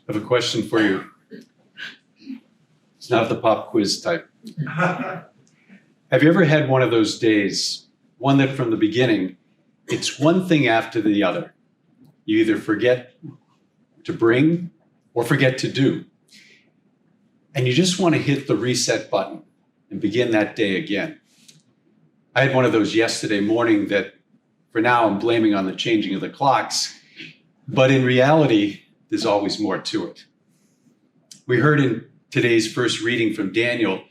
I have a question for you. It's not the pop quiz type. Have you ever had one of those days, one that from the beginning, it's one thing after the other? You either forget to bring or forget to do. And you just want to hit the reset button and begin that day again. I had one of those yesterday morning that for now I'm blaming on the changing of the clocks, but in reality, there's always more to it. We heard in today's first reading from Daniel,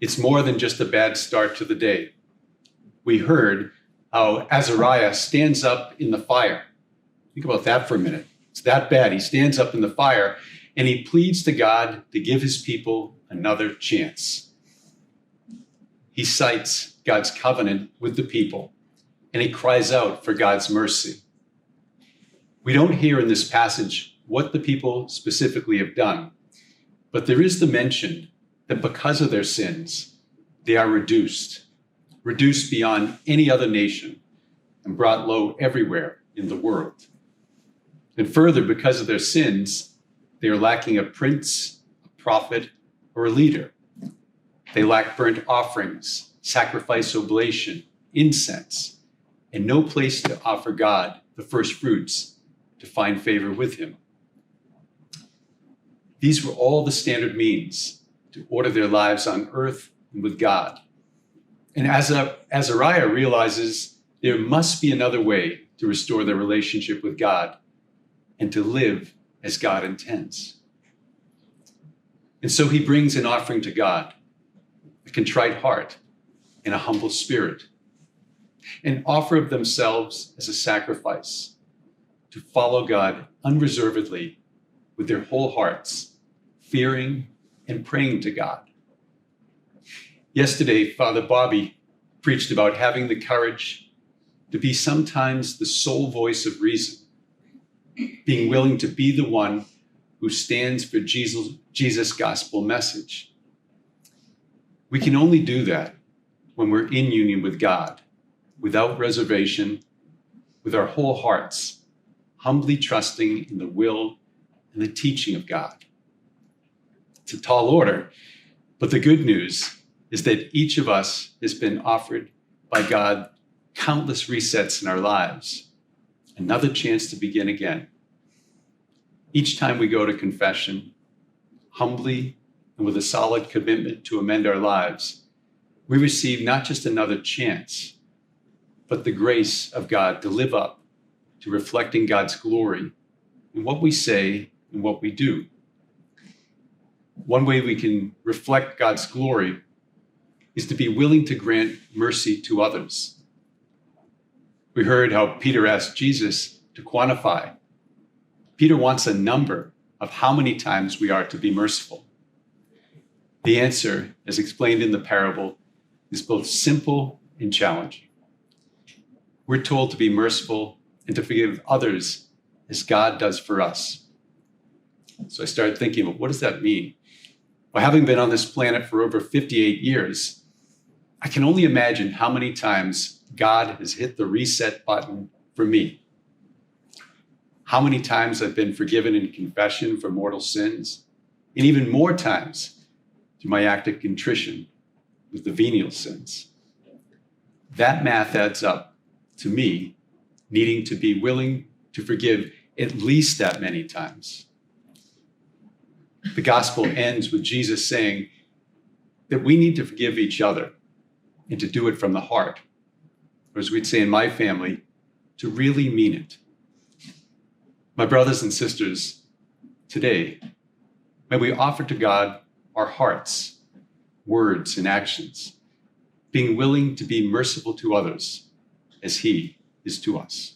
it's more than just a bad start to the day. We heard how Azariah stands up in the fire. Think about that for a minute. It's that bad. He stands up in the fire and he pleads to God to give his people another chance. He cites God's covenant with the people and he cries out for God's mercy. We don't hear in this passage what the people specifically have done, but there is the mention that because of their sins, they are reduced beyond any other nation and brought low everywhere in the world. And further, because of their sins, they are lacking a prince, a prophet, or a leader. They lack burnt offerings, sacrifice oblation, incense, and no place to offer God the first fruits to find favor with him. These were all the standard means to order their lives on earth and with God. And Azariah realizes there must be another way to restore their relationship with God and to live as God intends. And so he brings an offering to God, a contrite heart and a humble spirit, an offer of themselves as a sacrifice to follow God unreservedly with their whole hearts, fearing and praying to God. Yesterday, Father Bobby preached about having the courage to be sometimes the sole voice of reason, being willing to be the one who stands for Jesus' gospel message. We can only do that when we're in union with God, without reservation, with our whole hearts, humbly trusting in the will and the teaching of God. It's a tall order, but the good news is that each of us has been offered by God countless resets in our lives, another chance to begin again. Each time we go to confession, humbly and with a solid commitment to amend our lives, we receive not just another chance, but the grace of God to live up to reflecting God's glory in what we say and what we do. One way we can reflect God's glory is to be willing to grant mercy to others. We heard how Peter asked Jesus to quantify. Peter wants a number of how many times we are to be merciful. The answer, as explained in the parable, is both simple and challenging. We're told to be merciful and to forgive others as God does for us. So I started thinking, well, what does that mean? Well, having been on this planet for over 58 years, I can only imagine how many times God has hit the reset button for me. How many times I've been forgiven in confession for mortal sins, and even more times through my act of contrition with the venial sins. That math adds up to me needing to be willing to forgive at least that many times. The gospel ends with Jesus saying that we need to forgive each other and to do it from the heart, or as we'd say in my family, to really mean it. My brothers and sisters, today, may we offer to God our hearts, words, and actions, being willing to be merciful to others as he is to us.